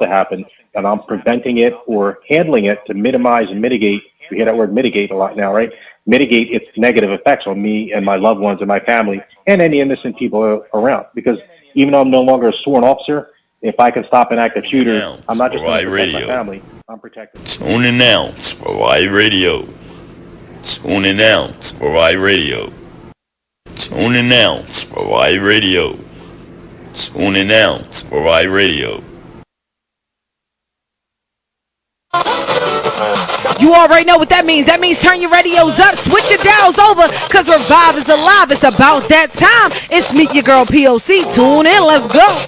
to happen, and I'm preventing it or handling it to minimize and mitigate. We hear that word mitigate a lot now, right? Mitigate its negative effects on me and my loved ones and my family and any innocent people around. Because even though I'm no longer a sworn officer, if I can stop an active shooter, I'm not just going to protect my family, I'm protecting. Tuning out for Riot Radio. Tuning out for Riot Radio. Tuning out for Riot Radio. Tuning out for Riot Radio. You already know what that means. That means turn your radios up, switch your dials over, because Revive is alive. It's about that time. It's Meet Your Girl P.O.C. Tune in. Let's go.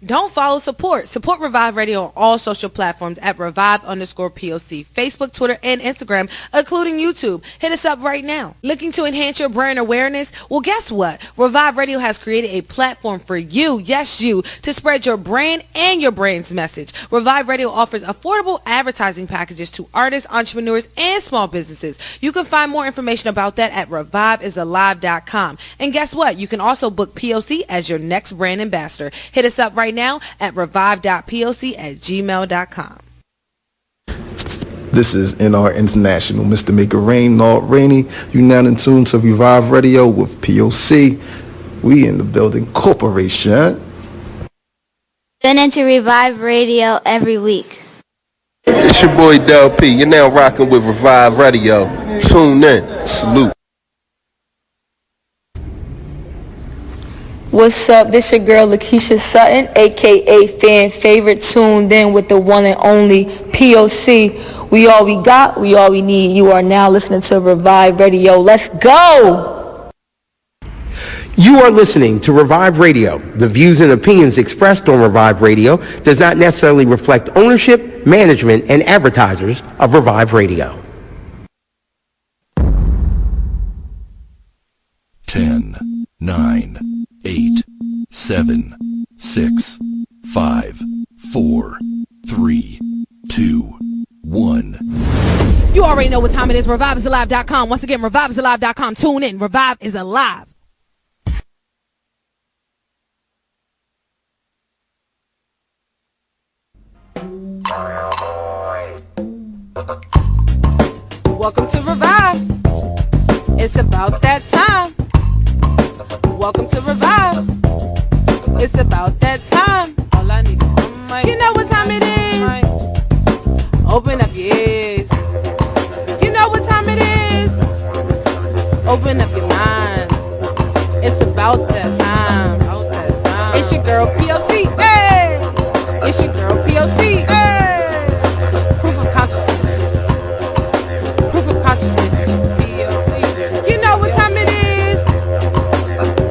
Don't follow, support. Support Revive Radio on all social platforms at Revive_POC, Facebook, Twitter, and Instagram, including YouTube. Hit us up right now. Looking to enhance your brand awareness? Well, guess what? Revive Radio has created a platform for you, yes you, to spread your brand and your brand's message. Revive Radio offers affordable advertising packages to artists, entrepreneurs, and small businesses. You can find more information about that at reviveisalive.com. And guess what? You can also book POC as your next brand ambassador. Hit us up right now at revive.poc@gmail.com. This is NR International, Mr. Make It Rain, Lord Rainey. You now in tune to Revive Radio with POC. We in the building corporation. Tune into Revive Radio every week. It's your boy Del P. You're now rocking with Revive Radio. Tune in. Salute. What's up? This your girl Lakeisha Sutton, aka Fan Favorite, tuned in with the one and only POC. We all we got, we all we need. You are now listening to Revive Radio. Let's go! You are listening to Revive Radio. The views and opinions expressed on Revive Radio does not necessarily reflect ownership, management, and advertisers of Revive Radio. 10, 9, 8, 7, 6, 5, 4, 3, 2, 1. You already know what time it is. ReviveIsAlive.com. Once again, ReviveIsAlive.com. Tune in. Revive is alive. Welcome to Revive. It's about that time. Welcome to Revive. It's about that time. All I need is one mic. You know what time it is. Open up your ears. You know what time it is. Open up your mind. It's about that time. It's your girl POC. Hey! It's your girl POC. Hey! Proof of consciousness. Proof of consciousness. POC. You know what time it is.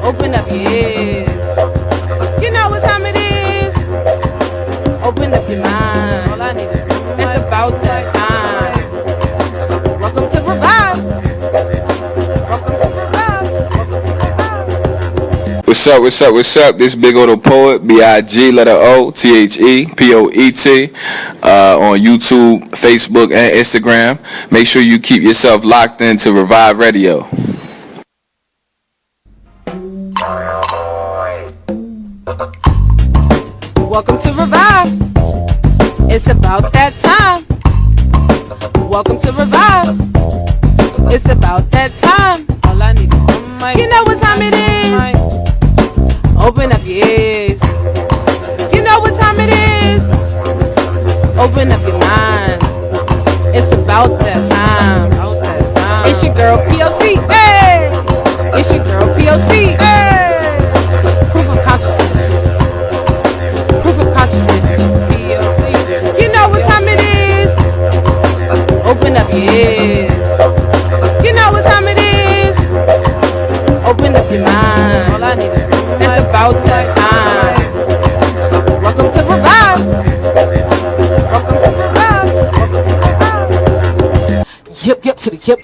Open up your ears. You know what time it is. Open up your mind. All I need is it's about that time. Welcome to Revive. Welcome to Revive. What's up, what's up, what's up? This Big Old Poet, B-I-G, letter O-T-H-E, P-O-E-T, on YouTube, Facebook, and Instagram. Make sure you keep yourself locked into Revive Radio. Welcome to Revive. It's about that time. Welcome to Revive. It's about that time. All I need is one mic. You know what time it is. Open up your ears. You know what time it is. Open up your mind. It's about that time. It's your girl POC. Hey! It's your girl POC. Hey! Proof of consciousness. Proof of consciousness. POC. You know what time it is. Open up your ears. You know what time it is. Open up your mind. All I need is it's about that time. Welcome to Revive. Welcome to Revive. Welcome to Revive.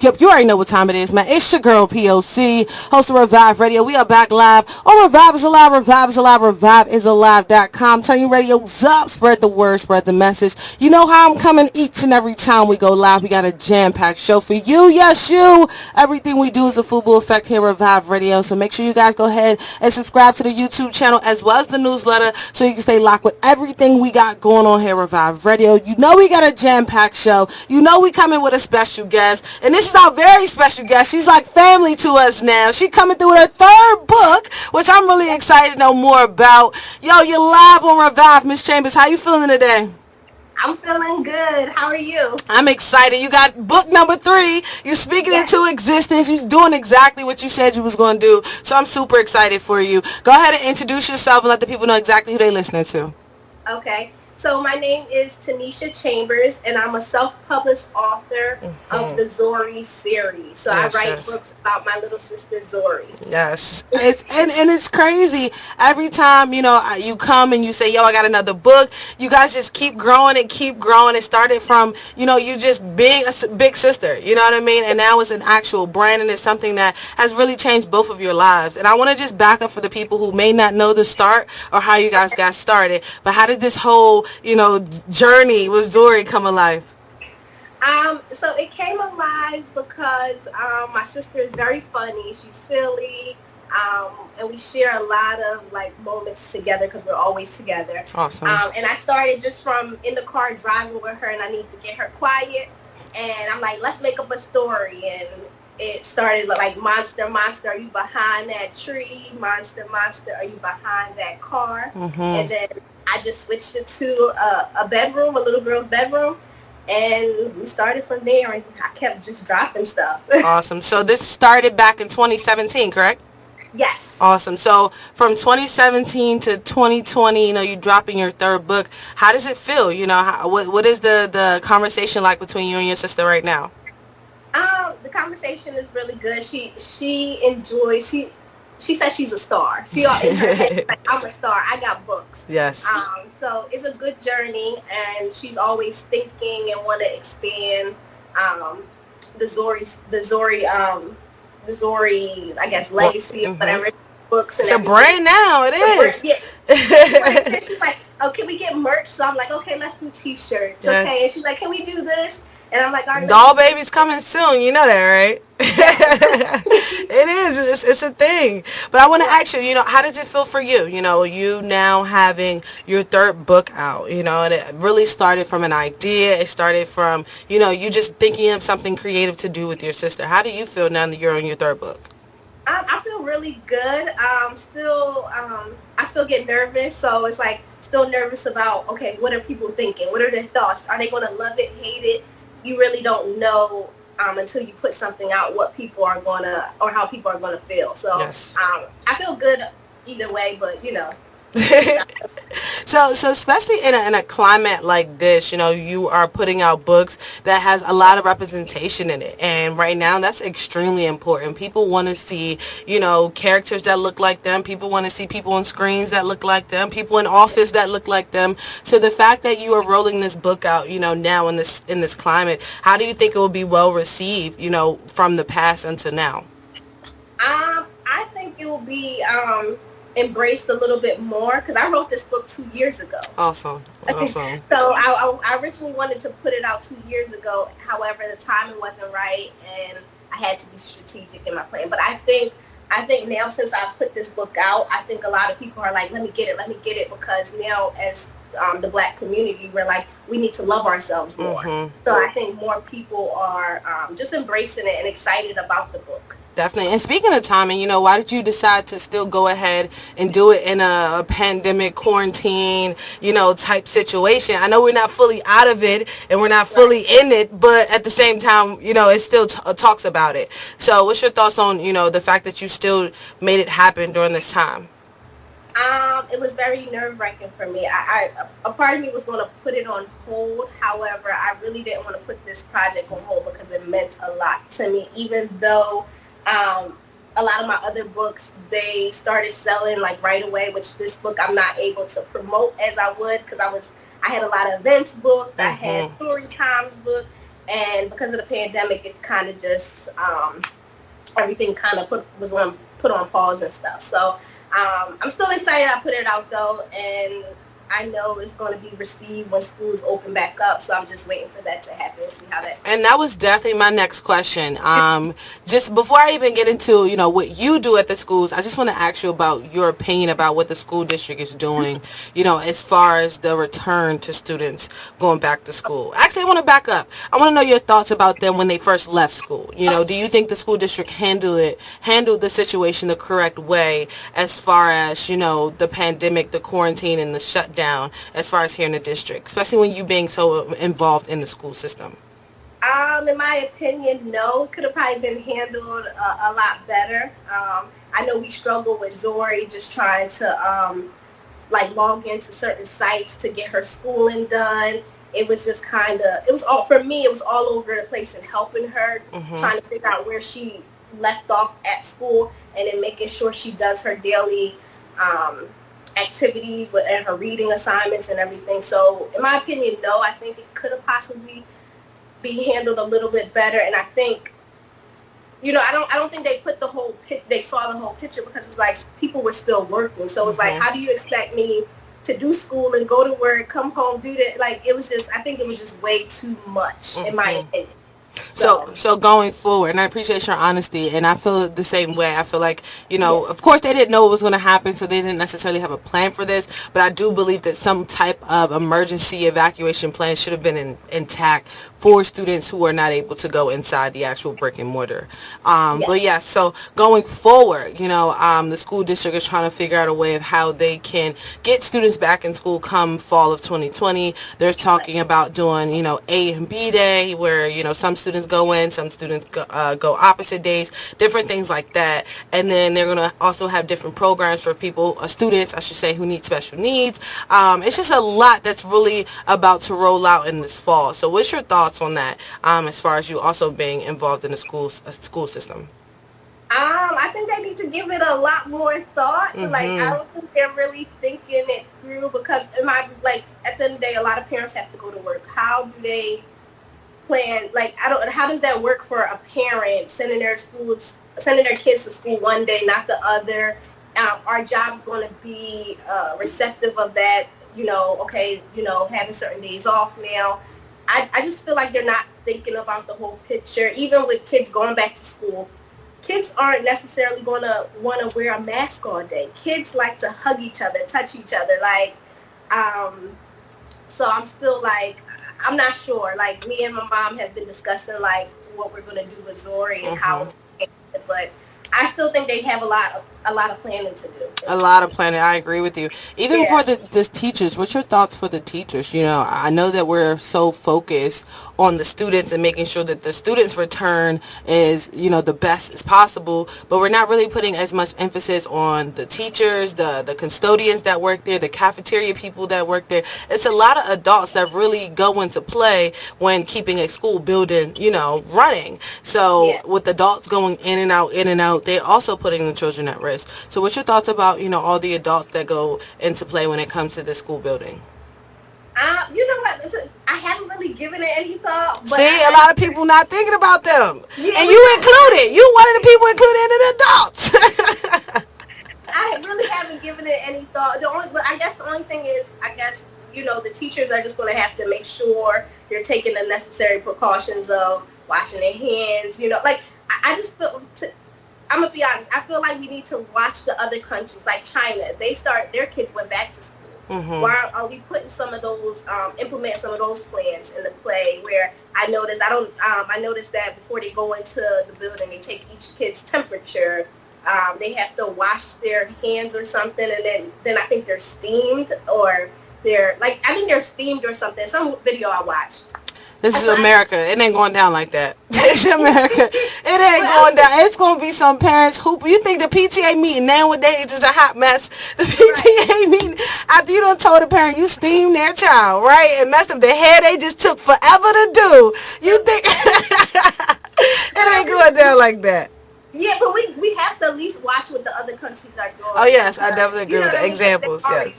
Yep, you already know what time it is, man. It's your girl, P.O.C, host of Revive Radio. We are back live on Revive is Alive, Revive is Alive, ReviveIsAlive.com. Turn your radios up, spread the word, spread the message. You know how I'm coming each and every time we go live. We got a jam-packed show for you. Yes, you. Everything we do is a FUBU effect here at Revive Radio. So make sure you guys go ahead and subscribe to the YouTube channel as well as the newsletter so you can stay locked with everything we got going on here at Revive Radio. You know we got a jam-packed show. You know we coming with a special guest. And this is our very special guest. She's like family to us now. She coming through with her third book, which I'm really excited to know more about. Yo, you're live on Revive, Miss Chambers. How you feeling today? I'm feeling good. How are you? I'm excited. You got book number 3. You're speaking into existence. You're doing exactly what you said you was going to do. So I'm super excited for you. Go ahead and introduce yourself and let the people know exactly who they're listening to. Okay. So my name is TANISHA Chambers, and I'm a self-published author of the Zori series. So I write books about my little sister Zori. Yes. And it's crazy. Every time, you know, you come and you say, yo, I got another book, you guys just keep growing and keep growing. It started from, you know, you just being a big sister, you know what I mean? And now it's an actual brand, and it's something that has really changed both of your lives. And I want to just back up for the people who may not know the start or how you guys got started. But how did this whole, you know, journey with Zori come alive? So it came alive because my sister is very funny. She's silly, and we share a lot of like moments together because we're always together. Awesome. And I started just from in the car driving with her, and I need to get her quiet. And I'm like, let's make up a story. And it started like, monster, monster, are you behind that tree? Monster, monster, are you behind that car? And then I just switched it to a bedroom, a little girl's bedroom, and we started from there, and I kept just dropping stuff. Awesome. So this started back in 2017, correct? Yes. Awesome. So from 2017 to 2020, you know, you dropping your third book. How does it feel? You know, what is the conversation like between you and your sister right now? The conversation is really good. She enjoys, she says she's a star. She in her head, like, I'm a star. I got books. Yes. So it's a good journey, and she's always thinking and want to expand the Zori, I guess, legacy or whatever books. And it's everything. A brand now. It is. Yeah. She's like, oh, can we get merch? So I'm like, okay, let's do T-shirts. Yes. Okay. And she's like, can we do this? And I'm like, all right. Doll Baby's coming soon. You know that, right? It is. It's a thing. But I want to ask you, you know, how does it feel for you? You know, you now having your third book out, you know, and it really started from an idea. It started from, you know, you just thinking of something creative to do with your sister. How do you feel now that you're on your third book? I feel really good. I still get nervous. So it's like, still nervous about, okay, what are people thinking? What are their thoughts? Are they going to love it, hate it? You really don't know until you put something out what people are going to, or how people are going to feel. So I feel good either way, but, you know. So especially in a climate like this, you know, you are putting out books that has a lot of representation in it, and right now that's extremely important. People want to see, you know, characters that look like them. People want to see people on screens that look like them, people in office that look like them. So the fact that you are rolling this book out, you know, now in this climate, how do you think it will be well received, you know, from the past until now? I think it will be embraced a little bit more, because I wrote this book 2 years ago. Awesome. So I originally wanted to put it out 2 years ago. However, the timing wasn't right, and I had to be strategic in my plan. But I think now, since I put this book out, I think a lot of people are like, let me get it, because now as the Black community, we're like, we need to love ourselves more. So I think more people are just embracing it and excited about the book. Definitely. And speaking of timing, you know, why did you decide to still go ahead and do it in a pandemic, quarantine, you know, type situation? I know we're not fully out of it and we're not fully in it, but at the same time, you know, it still talks about it. So what's your thoughts on, you know, the fact that you still made it happen during this time? It was very nerve-wracking for me. A part of me was going to put it on hold. However, I really didn't want to put this project on hold because it meant a lot to me, even though a lot of my other books, they started selling like right away, which this book I'm not able to promote as I would, because I had a lot of events booked, I had story times booked, and because of the pandemic, it kind of just everything kind of put on pause and stuff. So I'm still excited I put it out though, and I know it's going to be received when schools open back up. So I'm just waiting for that to happen and see how that. And that was definitely my next question. Just before I even get into, what you do at the schools, I just want to ask you about your opinion about what the school district is doing, as far as the return to students going back to school. Actually, I want to back up. I want to know your thoughts about them when they first left school. Do you think the school district handled the situation the correct way as far as, the pandemic, the quarantine, and the shutdown as far as here in the district, especially when you being so involved in the school system? In my opinion, no. It could have probably been handled a lot better. I know we struggle with Zori just trying to log into certain sites to get her schooling done. It was just for me, it was all over the place in helping her, trying to figure out where she left off at school and then making sure she does her daily activities and her reading assignments and everything. So in my opinion, no, I think it could have possibly be handled a little bit better. And I think, I don't think they saw the whole picture, because it's like people were still working. So it's like, how do you expect me to do school and go to work, come home, do that? Like, I think it was just way too much in my opinion. So going forward, and I appreciate your honesty, and I feel the same way. I feel like, of course they didn't know what was going to happen, so they didn't necessarily have a plan for this, but I do believe that some type of emergency evacuation plan should have been intact for students who are not able to go inside the actual brick and mortar. But yeah, so going forward, the school district is trying to figure out a way of how they can get students back in school come fall of 2020. They're talking about doing, A and B day, where, some students go in, some students go opposite days, different things like that. And then they're going to also have different programs for students, I should say, who need special needs. It's just a lot that's really about to roll out in this fall. So what's your thoughts on that, as far as you also being involved in the school system? I think they need to give it a lot more thought. Like, I don't think they're really thinking it through, because at the end of the day, a lot of parents have to go to work. How do they plan? How does that work for a parent sending their kids to school one day, not the other? Our job's going to be receptive of that, having certain days off now. I just feel like they're not thinking about the whole picture. Even with kids going back to school, kids aren't necessarily going to want to wear a mask all day. Kids like to hug each other, touch each other. So I'm still I'm not sure. Me and my mom have been discussing what we're going to do with Zori and how, but I still think they have a lot of planning to do. A lot of planning. I agree with you. Even for the teachers, what's your thoughts for the teachers? I know that we're so focused on the students and making sure that the students' return is, the best as possible, but we're not really putting as much emphasis on the teachers, the custodians that work there, the cafeteria people that work there. It's a lot of adults that really go into play when keeping a school building, running. So with adults going in and out, they're also putting the children at risk. So what's your thoughts about, all the adults that go into play when it comes to the school building? You know what? I haven't really given it any thought. But see, a lot of people not thinking about them. Yeah, and you included. You one of the people included in the adults. I really haven't given it any thought. I guess the only thing is, the teachers are just going to have to make sure they're taking the necessary precautions of washing their hands. I just feel... I'm going to be honest. I feel like we need to watch the other countries, like China. Their kids went back to school. Why are we putting some of those, implement some of those plans into play, where I noticed that before they go into the building, they take each kid's temperature. They have to wash their hands or something, and then I think they're steamed, or I think they're steamed or something. Some video I watched. This is America. It ain't going down like that. It's America. It ain't going down. It's going to be some parents who... You think the PTA meeting nowadays is a hot mess? The PTA meeting, after you done told the parent you steamed their child, right? And messed up the hair they just took forever to do. You think... It ain't going down like that. Yeah, but we have to at least watch what the other countries are doing. Oh, yes. I definitely agree with the examples. Yes.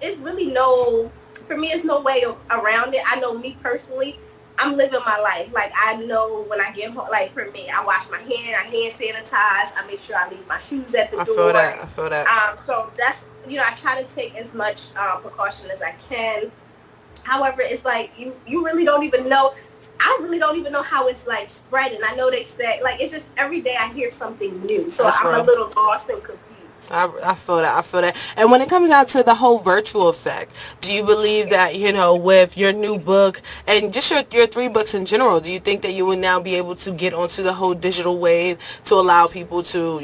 It's really no... For me, it's no way around it. I know me personally, I'm living my life. Like, I know when I get home, like, for me, I wash my hand, I hand sanitize, I make sure I leave my shoes at the door. I feel that. So that's, I try to take as much precaution as I can. However, it's like, you really don't even know. I really don't even know how it's, like, spreading. I know they say, like, it's just every day I hear something new. So I'm a little lost and confused. I feel that. And when it comes down to the whole virtual effect, do you believe that, with your new book and just your 3 books in general, do you think that you would now be able to get onto the whole digital wave to allow people to,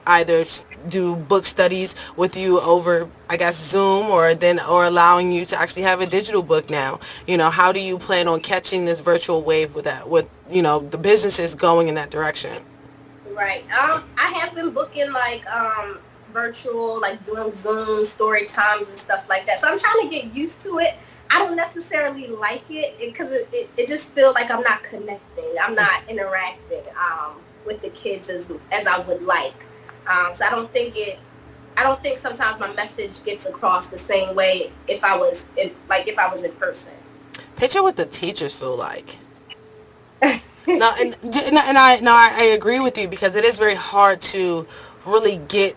either do book studies with you over, I guess, Zoom, or allowing you to actually have a digital book now? How do you plan on catching this virtual wave with the businesses going in that direction? Right. I have been booking, like, virtual, like, doing Zoom story times and stuff like that. So I'm trying to get used to it. I don't necessarily like it because it just feels like I'm not connecting. I'm not interacting with the kids as I would like. So I don't think sometimes my message gets across the same way if I was in person. Picture what the teachers feel like. I agree with you, because it is very hard to really get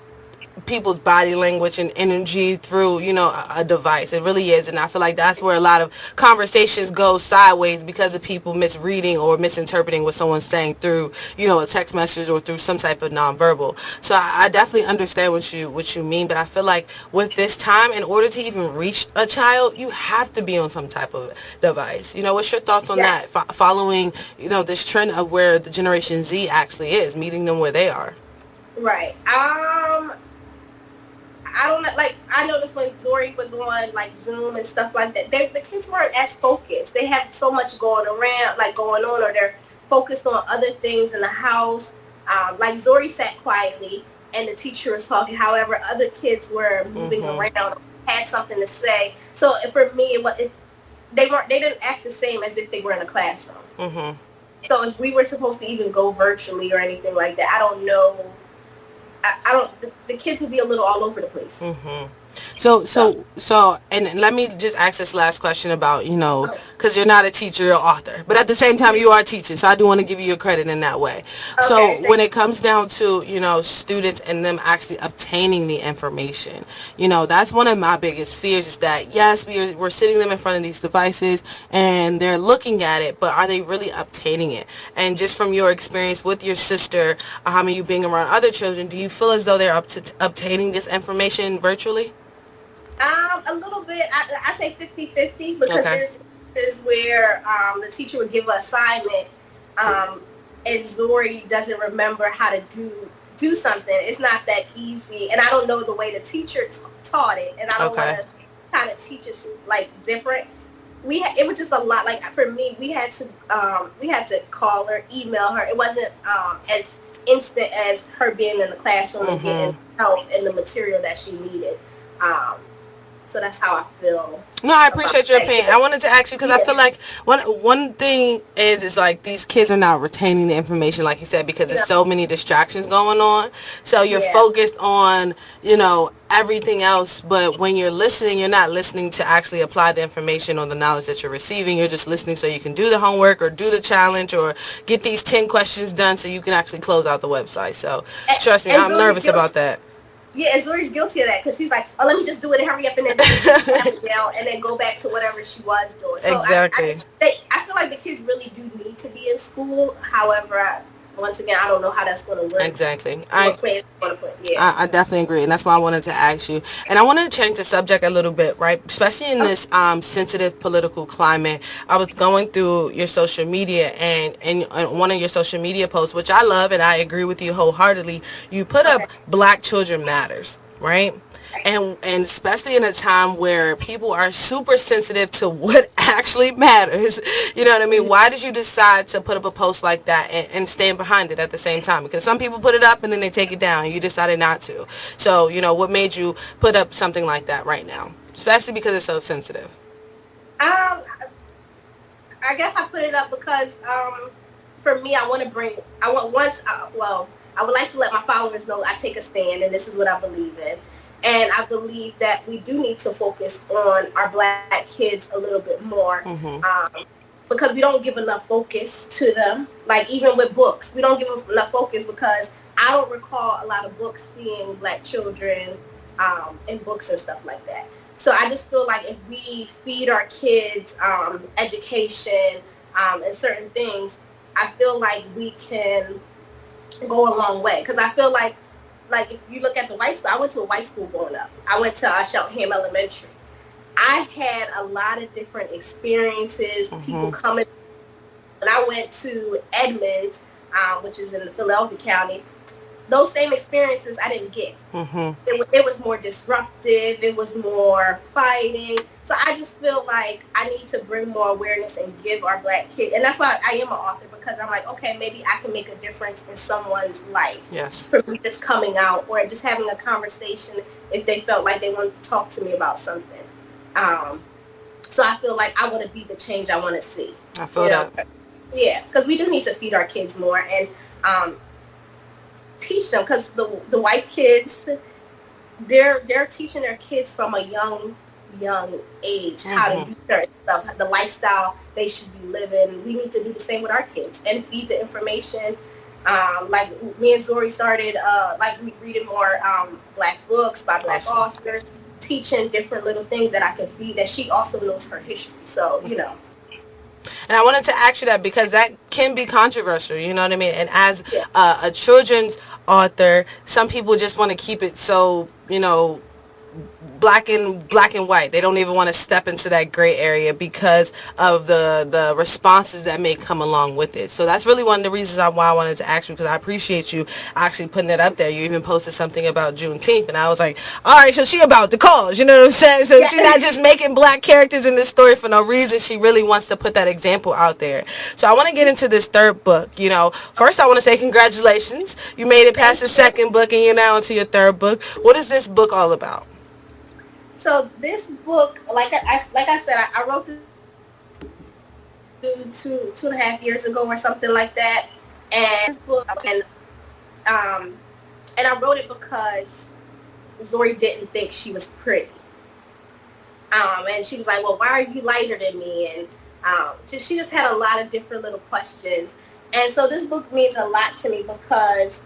people's body language and energy through, a device. It really is. And I feel like that's where a lot of conversations go sideways because of people misreading or misinterpreting what someone's saying through, a text message or through some type of nonverbal. So I definitely understand what you mean. But I feel like with this time, in order to even reach a child, you have to be on some type of device. What's your thoughts on that? Following, this trend of where the Generation Z actually is, meeting them where they are. Right. I don't know, like, I noticed when Zori was on, like, Zoom and stuff like that, the kids weren't as focused. They had so much going on, or they're focused on other things in the house. Like, Zori sat quietly and the teacher was talking. However, other kids were moving around, had something to say. So for me, they didn't act the same as if they were in a classroom. Mm-hmm. So if we were supposed to even go virtually or anything like that, I don't know. The kids would be a little all over the place. Mm-hmm. So, and let me just ask this last question about, because you're not a teacher, you're an author, but at the same time you are teaching, so I do want to give you your credit in that way. Okay, so when it comes down to, students and them actually obtaining the information, that's one of my biggest fears, is that, yes, we're sitting them in front of these devices and they're looking at it, but are they really obtaining it? And just from your experience with your sister, you being around other children, do you feel as though they're obtaining this information virtually? A little bit. I say 50-50, because there's instances where the teacher would give an assignment and Zori doesn't remember how to do something. It's not that easy, and I don't know the way the teacher taught it, and I don't want to kind of teach it, like, different. It was just a lot. Like, for me, we had to call her, email her. It wasn't as instant as her being in the classroom and getting help in the material that she needed. So that's how I feel. No, I appreciate your opinion. I wanted to ask you, because I feel like one thing is like these kids are not retaining the information, like you said, because there's so many distractions going on. So you're focused on, everything else, but when you're listening, you're not listening to actually apply the information or the knowledge that you're receiving. You're just listening so you can do the homework or do the challenge or get these 10 questions done so you can actually close out the website. So trust me, I'm nervous about that. Yeah, and Zori's guilty of that, because she's like, oh, let me just do it and hurry up and then do it down and then go back to whatever she was doing. So exactly. I feel like the kids really do need to be in school. However, once again, I don't know how that's going to work. Exactly. I definitely agree, and that's why I wanted to ask you. And I wanted to change the subject a little bit, right? Especially in this sensitive political climate. I was going through your social media, and one of your social media posts, which I love, and I agree with you wholeheartedly, you put up Black Children Matters, right? And especially in a time where people are super sensitive to what actually matters. You know what I mean? Why did you decide to put up a post like that and stand behind it at the same time? Because some people put it up and then they take it down. You decided not to. So, what made you put up something like that right now? Especially because it's so sensitive. I guess I put it up because for me, I would like to let my followers know I take a stand, and this is what I believe in. And I believe that we do need to focus on our Black kids a little bit more. because we don't give enough focus to them. Like even with books, we don't give enough focus because I don't recall a lot of books seeing Black children in books and stuff like that. So I just feel like if we feed our kids education and certain things, I feel like we can go a long way. Because I feel like if you look at the white school, I went to a white school growing up. I went to Cheltenham Elementary. I had a lot of different experiences, people coming. When I went to Edmonds, which is in Philadelphia County, those same experiences I didn't get. It was more disruptive. It was more fighting. So I just feel like I need to bring more awareness and give our Black kids. And that's why I am an author, because I'm like, okay, maybe I can make a difference in someone's life. Yes. For me just coming out or just having a conversation if they felt like they wanted to talk to me about something. So I feel like I want to be the change I want to see. I feel that. Yeah, because we do need to feed our kids more and teach them, because the white kids, they're teaching their kids from a young age how to do certain stuff, the lifestyle they should be living. We need to do the same with our kids and feed the information. Like me and Zori started reading more Black books by Black authors, teaching different little things that I can feed, that she also knows her history. So, you know. And I wanted to ask you that because that can be controversial, you know what I mean? And as a children's author, some people just want to keep it so, you know, black and white. They don't even want to step into that gray area because of the responses that may come along with it. So that's really one of the reasons why I wanted to ask you, because I appreciate you actually putting it up there. You even posted something about Juneteenth, and I was like, all right, so she about the cause, you know what I'm saying? So she's not just making Black characters in this story for no reason. She really wants to put that example out there. So I want to get into this third book. You know, first I want to say congratulations. You made it past the second book, and you're now into your third book. What is this book all about? So this book, like I said, I wrote this two and a half years ago or something like that. And this book, and I wrote it because Zori didn't think she was pretty. And she was like, well, why are you lighter than me? And she just had a lot of different little questions. And so this book means a lot to me because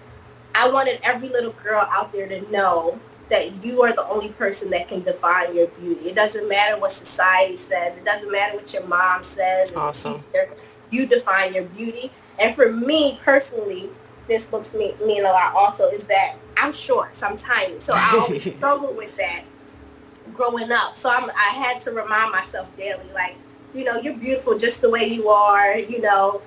I wanted every little girl out there to know that you are the only person that can define your beauty. It doesn't matter what society says. It doesn't matter what your mom says. Awesome. You define your beauty. And for me personally, this book's mean a lot also, is that I'm short, so I'm tiny. So I always struggle with that growing up. So I had to remind myself daily, like, you know, you're beautiful just the way you are. You know,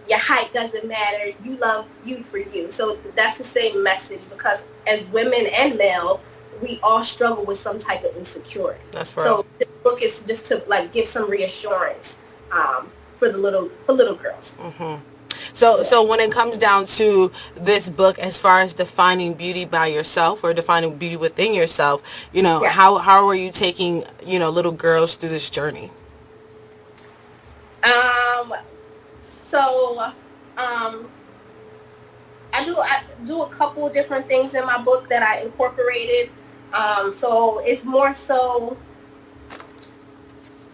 your height doesn't matter. You love you for you. So that's the same message, because as women and male, we all struggle with some type of insecurity. That's right. So this book is just to like give some reassurance for little girls. So when it comes down to this book, as far as defining beauty by yourself or defining beauty within yourself, you know, how are you taking, you know, little girls through this journey? I do a couple of different things in my book that I incorporated. So it's more so,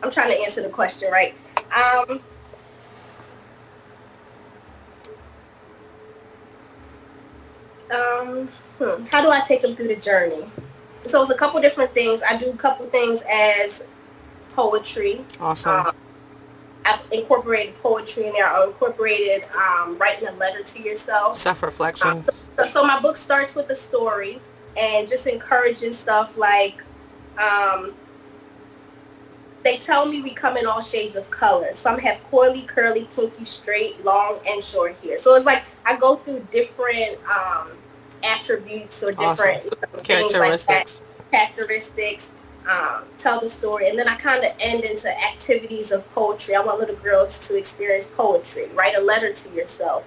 I'm trying to answer the question right. How do I take them through the journey? So it's a couple different things. I do a couple things as poetry. Awesome. I've incorporated poetry in there. I incorporated writing a letter to yourself. Self-reflection. So my book starts with a story and just encouraging stuff like, they tell me we come in all shades of color. Some have coily, curly, kinky, straight, long, and short hair. So it's like I go through different attributes or different characteristics. Characteristics. Tell the story, and then I kind of end into activities of poetry. I want little girls to experience poetry. Write a letter to yourself.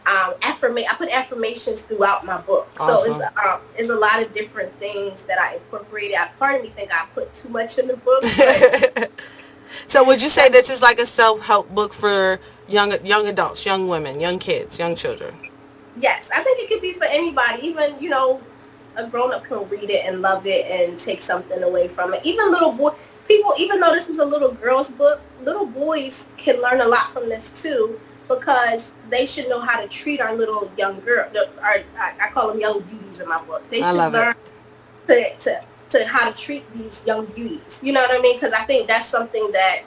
I put affirmations throughout my book. Awesome. So it's a lot of different things that I incorporated. Part of me think I put too much in the book. But so would you say this is like a self-help book for young adults, young women, young kids, young children? Yes, I think it could be for anybody. Even, you know, a grown-up can read it and love it and take something away from it. Even little boy, people, even though this is a little girl's book, little boys can learn a lot from this too, because they should know how to treat our little young girl. I call them young beauties in my book. They should learn to how to treat these young beauties. You know what I mean? Because I think that's something that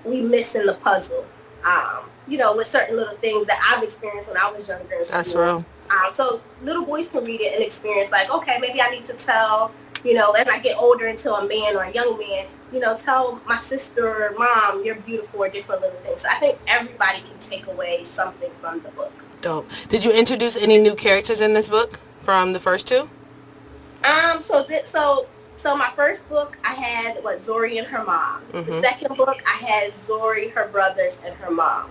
we miss in the puzzle. You know, with certain little things that I've experienced when I was younger in school. That's real. So little boys can read it and experience, like, okay, maybe I need to tell, you know, as I get older into a man or a young man, you know, tell my sister or mom, you're beautiful, or different little things. So I think everybody can take away something from the book. Dope. Did you introduce any new characters in this book from the first two? So my first book, I had Zori and her mom. Mm-hmm. The second book, I had Zori, her brothers, and her mom.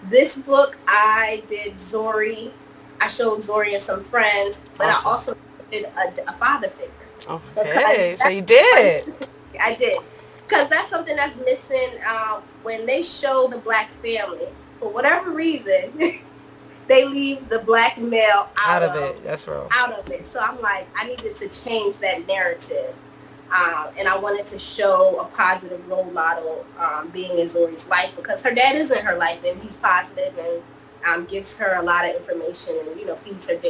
This book, I did Zori. I showed Zori and some friends, but awesome. I also did a father figure. Okay, so you did. I did. Because that's something that's missing when they show the black family. For whatever reason, they leave the black male out of it. That's real. Out of it. So I'm like, I needed to change that narrative. And I wanted to show a positive role model being in Zori's life, because her dad is in her life and he's positive and gives her a lot of information and, you know, feeds her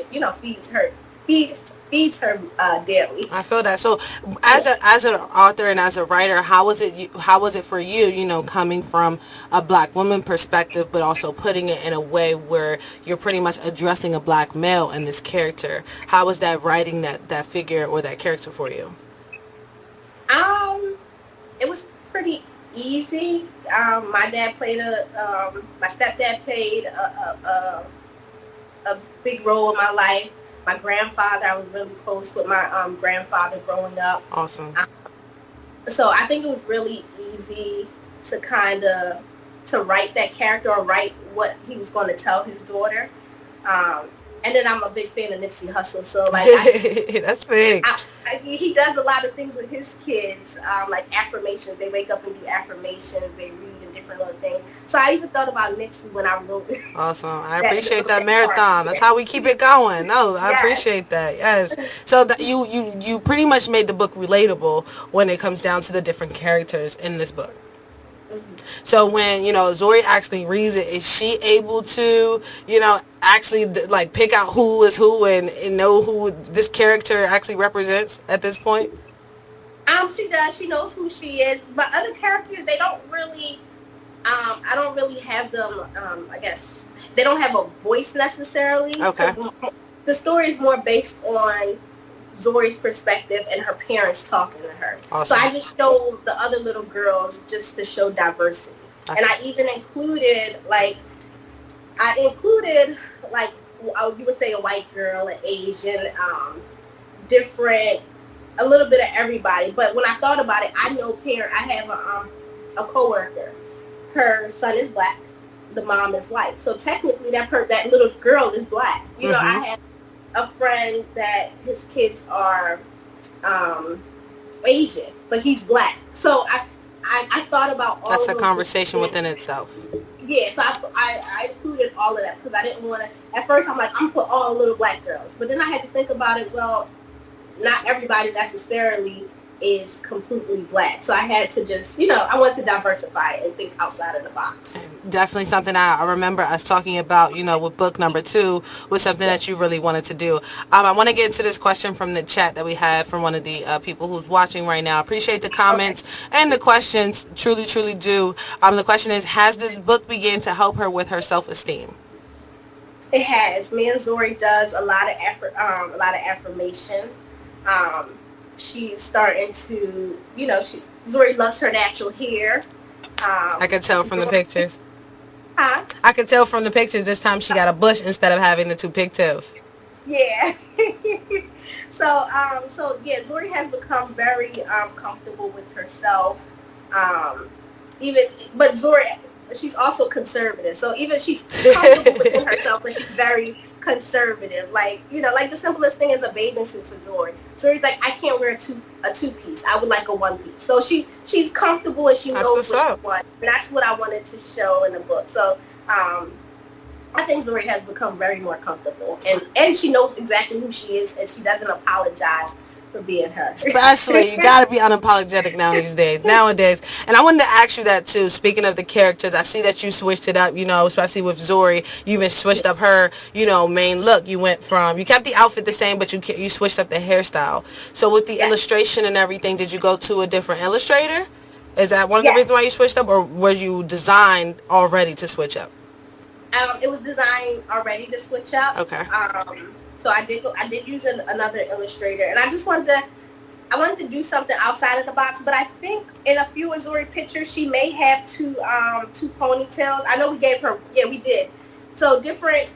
daily. I feel that. So as an author and as a writer, how was it for you, you know, coming from a black woman perspective, but also putting it in a way where you're pretty much addressing a black male in this character? How was that writing that figure or that character for you? It was pretty easy. My dad played my stepdad played a big role in my life. My grandfather, I was really close with my grandfather growing up. Awesome. So I think it was really easy to to write that character, or write what he was going to tell his daughter. And then I'm a big fan of Nipsey Hussle, so like that's big. He does a lot of things with his kids, like affirmations. They wake up and do affirmations. They read and different little things. So I even thought about Nipsey when I wrote. Awesome. I appreciate that marathon. That's how we keep it going. No, I appreciate that. Yes. So that you pretty much made the book relatable when it comes down to the different characters in this book. So when, you know, Zori actually reads it, is she able to, you know, actually like pick out who is who and know who this character actually represents at this point? She does. She knows who she is. But other characters, they don't really, I don't really have them, I guess, they don't have a voice necessarily. Okay. The story is more based on Zori's perspective and her parents talking to her. Awesome. So I just showed the other little girls just to show diversity. And I even included you would say a white girl, an Asian, different, a little bit of everybody. But when I thought about it, I have a coworker. Her son is black. The mom is white. So technically that little girl is black. You know, I have a friend that his kids are Asian, but he's black. So I thought about all that's of a conversation within itself. Yeah, so I included all of that because I didn't want to. At first, I'm like, I'm gonna put all little black girls, but then I had to think about it. Well, not everybody necessarily is completely black, so I had to just, you know, I wanted to diversify and think outside of the box. Definitely something I remember us talking about, you know, with book number 2 was something that you really wanted to do. I want to get into this question from the chat that we have from one of the people who's watching right now. Appreciate the comments and the questions. Truly do. The question is, has this book begun to help her with her self-esteem? It has. Me and Zori does a lot of affirmation. She's starting to, you know, Zori loves her natural hair. I could tell from the pictures. Huh? I could tell from the pictures this time she got a bush instead of having the 2 pigtails. Yeah. So yeah, Zori has become very comfortable with herself. But Zori, she's also conservative. So even she's comfortable within herself, but she's very conservative. Like, you know, like the simplest thing is a bathing suit for Zori. Zori's like, I can't wear a two-piece. I would like a one-piece. So she's comfortable and she knows what she wants. And that's what I wanted to show in the book. So I think Zori has become very more comfortable. And she knows exactly who she is, and she doesn't apologize for being her. Especially, you gotta be unapologetic nowadays. And I wanted to ask you that too. Speaking of the characters, I see that you switched it up, especially with Zori. You even switched up her, main look. You kept the outfit the same, but you switched up the hairstyle. So with the illustration and everything, did you go to a different illustrator? Is that one of the reasons why you switched up, or were you designed already to switch up? It was designed already to switch up. Okay. So I did use another illustrator, and I wanted to do something outside of the box. But I think in a few Azuri pictures, she may have two ponytails. I know we gave her, we did. So different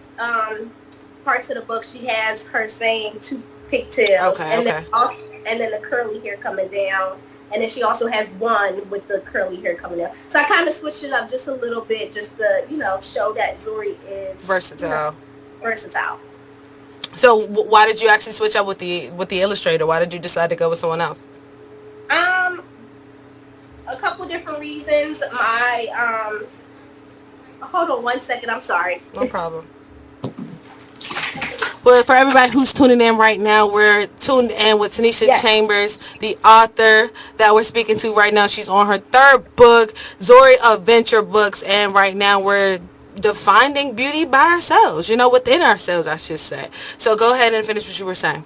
parts of the book, she has her saying two pigtails, and then the curly hair coming down. And then she also has one with the curly hair coming down. So I kind of switched it up just a little bit, just to, show that Zori is versatile. Versatile. So why did you actually switch up with the illustrator? Why did you decide to go with someone else? A couple different reasons. Hold on 1 second. I'm sorry. No problem. Well, for everybody who's tuning in right now, we're tuned in with TANISHA Chambers, the author that we're speaking to right now. She's on her third book, Zori Adventure Books, and right now we're defining beauty by ourselves, within ourselves, I should say. So go ahead and finish what you were saying.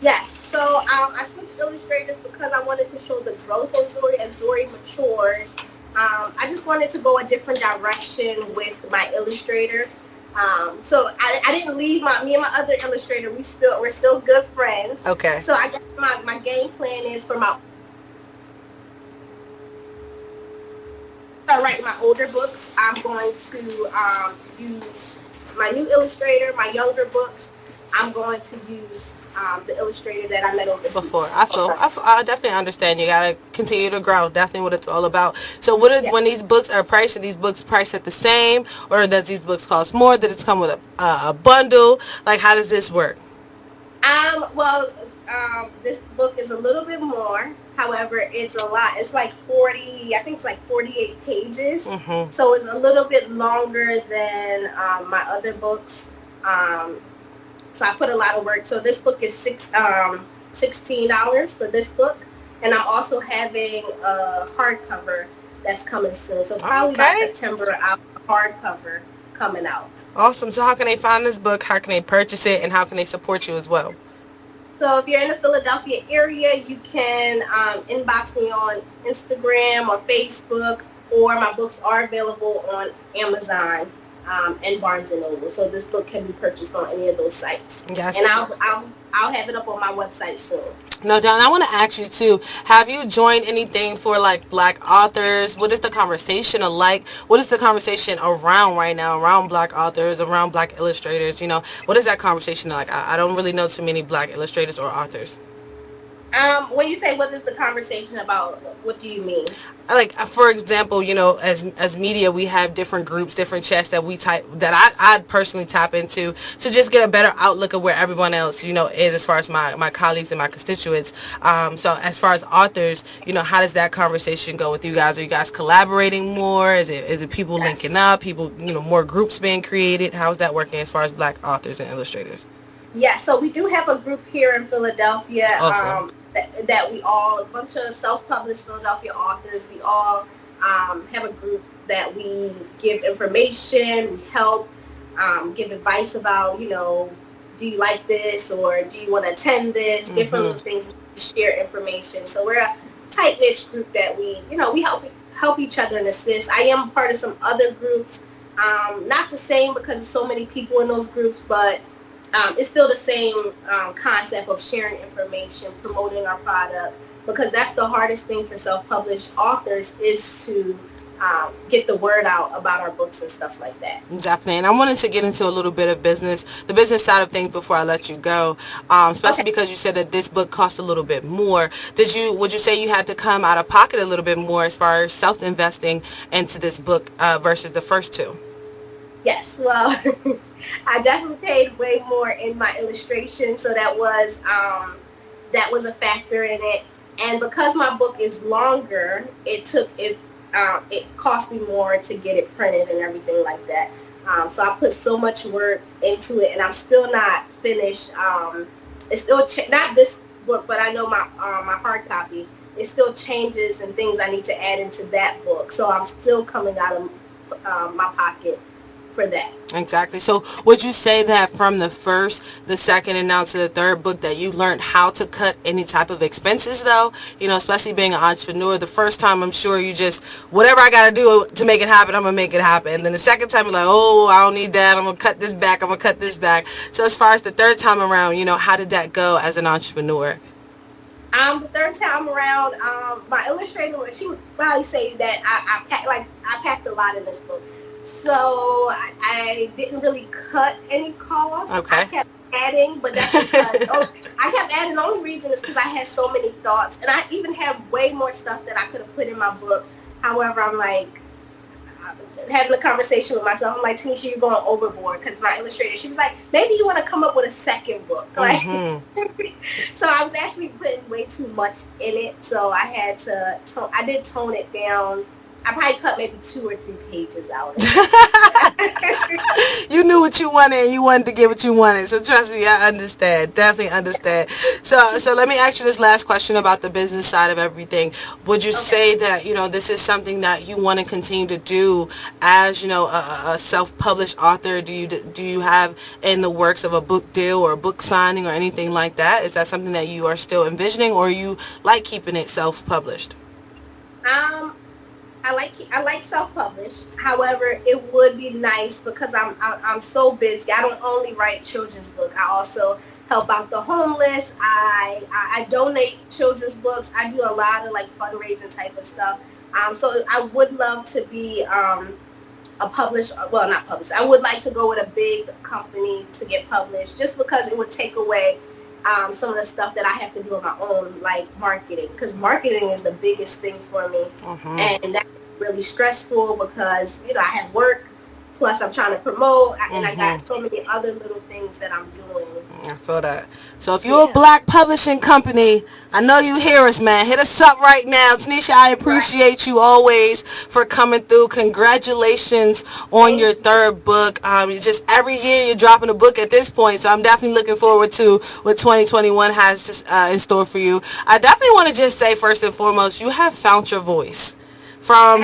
Yes. So I switched illustrators because I wanted to show the growth of Zori as Zori matures. I just wanted to go a different direction with my illustrator. So I didn't leave me and my other illustrator. We're still good friends. Okay. So I guess my game plan is for writing my older books. I'm going to use my new illustrator. My younger books, I'm going to use the illustrator that I met overseas. Before. I definitely understand. You gotta continue to grow. Definitely what it's all about. So when these books are priced, are these books priced at the same, or does these books cost more? Did it come with a bundle? Like, how does this work? This book is a little bit more. However, it's a lot. It's like 48 pages. Mm-hmm. So it's a little bit longer than my other books. So I put a lot of work. So this book is $16 for this book. And I'm also having a hardcover that's coming soon. So probably by September, I'll have a hardcover coming out. Awesome. So how can they find this book? How can they purchase it? And how can they support you as well? So if you're in the Philadelphia area, you can inbox me on Instagram or Facebook, or my books are available on Amazon and Barnes & Noble. So this book can be purchased on any of those sites. Yes. And I'll have it up on my website soon. No, Don, I want to ask you too, have you joined anything for like Black authors? What is the conversation like? What is the conversation around right now, around Black authors, around Black illustrators? What is that conversation like? I don't really know too many Black illustrators or authors. When you say what is the conversation about, what do you mean? Like, for example, as media, we have different groups, different chats that I personally tap into to just get a better outlook of where everyone else, is as far as my colleagues and my constituents. So as far as authors, how does that conversation go with you guys? Are you guys collaborating more? Is it people linking up, people, more groups being created? How is that working as far as Black authors and illustrators? Yeah, so we do have a group here in Philadelphia. Awesome. That we all, a bunch of self-published Philadelphia authors, we all have a group that we give information, we help, give advice about, do you like this, or do you want to attend this, different little things, we share information. So we're a tight-knit group that we help each other and assist. I am part of some other groups, not the same because there's so many people in those groups, but it's still the same concept of sharing information, promoting our product, because that's the hardest thing for self-published authors is to get the word out about our books and stuff like that. Definitely. And I wanted to get into a little bit of the business side of things before I let you go, especially because you said that this book cost a little bit more. Would you say you had to come out of pocket a little bit more as far as self-investing into this book versus the first two? Yes, well, I definitely paid way more in my illustration, so that was a factor in it. And because my book is longer, it cost me more to get it printed and everything like that. So I put so much work into it, and I'm still not finished. It's still not this book, but I know my hard copy, it still changes and things I need to add into that book. So I'm still coming out of my pocket for that. Exactly. So would you say that from the first, the second, and now to the third book that you learned how to cut any type of expenses though? You know, especially being an entrepreneur. The first time I'm sure you just, whatever I got to do to make it happen, I'm going to make it happen. And then the second time you're like, oh, I don't need that. I'm going to cut this back. I'm going to cut this back. So as far as the third time around, you know, how did that go as an entrepreneur? The third time around, my illustrator, she would probably say that I packed a lot in this book. So I didn't really cut any costs. Okay. I kept adding, but that's because I kept adding. The only reason is because I had so many thoughts, and I even have way more stuff that I could have put in my book. However, I'm like having a conversation with myself. I'm like, Tanisha, you're going overboard, because my illustrator, she was like, maybe you want to come up with a second book. Like, so I was actually putting way too much in it. So I had to, I did tone it down. I probably cut maybe 2 or 3 pages out. You knew what you wanted and you wanted to get what you wanted. So trust me, I understand. Definitely understand. So let me ask you this last question about the business side of everything. Would you say that, you know, this is something that you want to continue to do as, you know, a self-published author? Do you have in the works of a book deal or a book signing or anything like that? Is that something that you are still envisioning, or you like keeping it self-published? I like self-published. However, it would be nice, because I'm so busy. I don't only write children's books. I also help out the homeless. I donate children's books. I do a lot of like fundraising type of stuff. So I would love to be a published. Well, not published. I would like to go with a big company to get published, just because it would take away some of the stuff that I have to do on my own, like marketing, because marketing is the biggest thing for me. And that's really stressful, because, you know, I have work, plus I'm trying to promote, and I got so many other little things that I'm doing. I feel that. So if you're a black publishing company, I know you hear us, man. Hit us up right now. Tanisha, I appreciate you always for coming through. Congratulations on your third book. Just every year you're dropping a book at this point, so I'm definitely looking forward to what 2021 has in store for you. I definitely want to just say, first and foremost, you have found your voice. From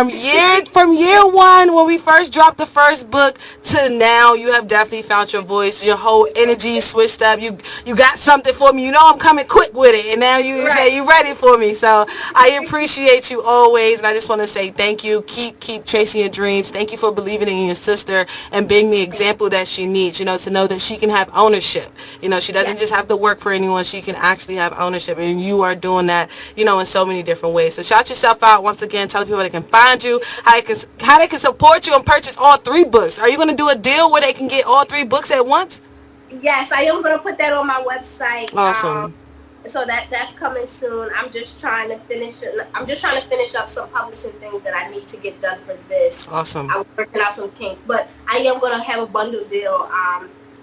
year one, when we first dropped the first book, to now, you have definitely found your voice. Your whole energy switched up. You got something for me. You know I'm coming quick with it, and now you say you're ready for me. So I appreciate you always, and I just want to say thank you. Keep chasing your dreams. Thank you for believing in your sister and being the example that she needs. You know, to know that she can have ownership. You know, she doesn't just have to work for anyone. She can actually have ownership, and you are doing that, you know, in so many different ways. So shout yourself out once again. Tell people they can find you, how they can support you and purchase all 3 books. Are you going to do a deal where they can get all 3 books at once? Yes, I am going to put that on my website. Awesome. So that's coming soon. I'm just trying to finish up some publishing things that I need to get done for this. Awesome. I'm working out some kinks, but I am going to have a bundle deal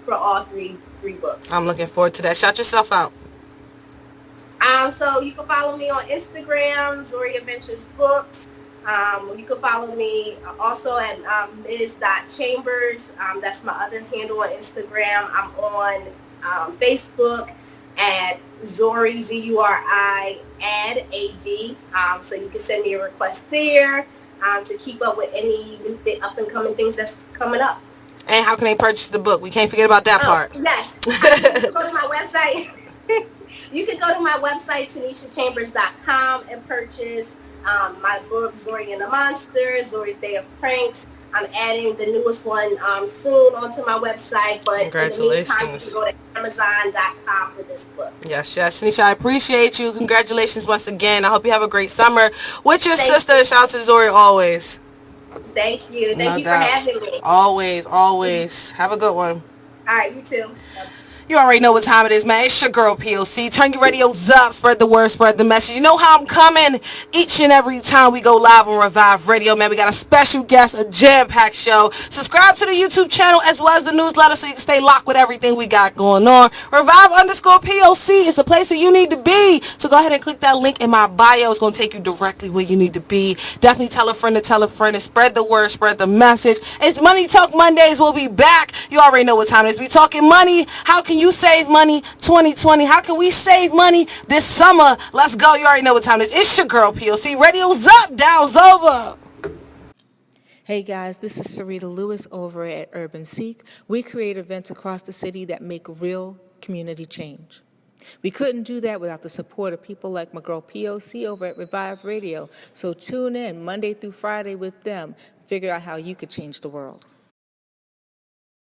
for all three books. I'm looking forward to that. Shout yourself out. So you can follow me on Instagram, Zori Adventures Books. You can follow me also at ms.chambers. That's my other handle on Instagram. I'm on Facebook at Zori, Z-U-R-I, AD. So you can send me a request there to keep up with any new up-and-coming things that's coming up. And how can they purchase the book? We can't forget about that part. Yes. Go to my website. You can go to my website, TANISHACHAMBERS.com, and purchase my book, Zori and the Monster, Zori's Day of Pranks. I'm adding the newest one soon onto my website, but in the meantime, you can go to Amazon.com for this book. Yes. Tanisha, I appreciate you. Congratulations once again. I hope you have a great summer with your sister. Shout out to Zori always. Thank you. Thank you for having me. Always. Have a good one. All right, you too. You already know what time it is, man. It's your girl, P.O.C. Turn your radios up. Spread the word. Spread the message. You know how I'm coming each and every time we go live on Revive Radio, man. We got a special guest, a jam-packed show. Subscribe to the YouTube channel as well as the newsletter so you can stay locked with everything we got going on. Revive_POC is the place where you need to be. So go ahead and click that link in my bio. It's going to take you directly where you need to be. Definitely tell a friend to tell a friend and spread the word. Spread the message. It's Money Talk Mondays. We'll be back. You already know what time it is. We talking money. How can can you save money 2020? How can we save money this summer? Let's go. You already know what time it is. It's your girl, P.O.C. Radio's up, down's over. Hey guys, this is Sarita Lewis over at Urban Seek. We create events across the city that make real community change. We couldn't do that without the support of people like my girl P.O.C. over at Revive Radio. So tune in Monday through Friday with them. Figure out how you could change the world.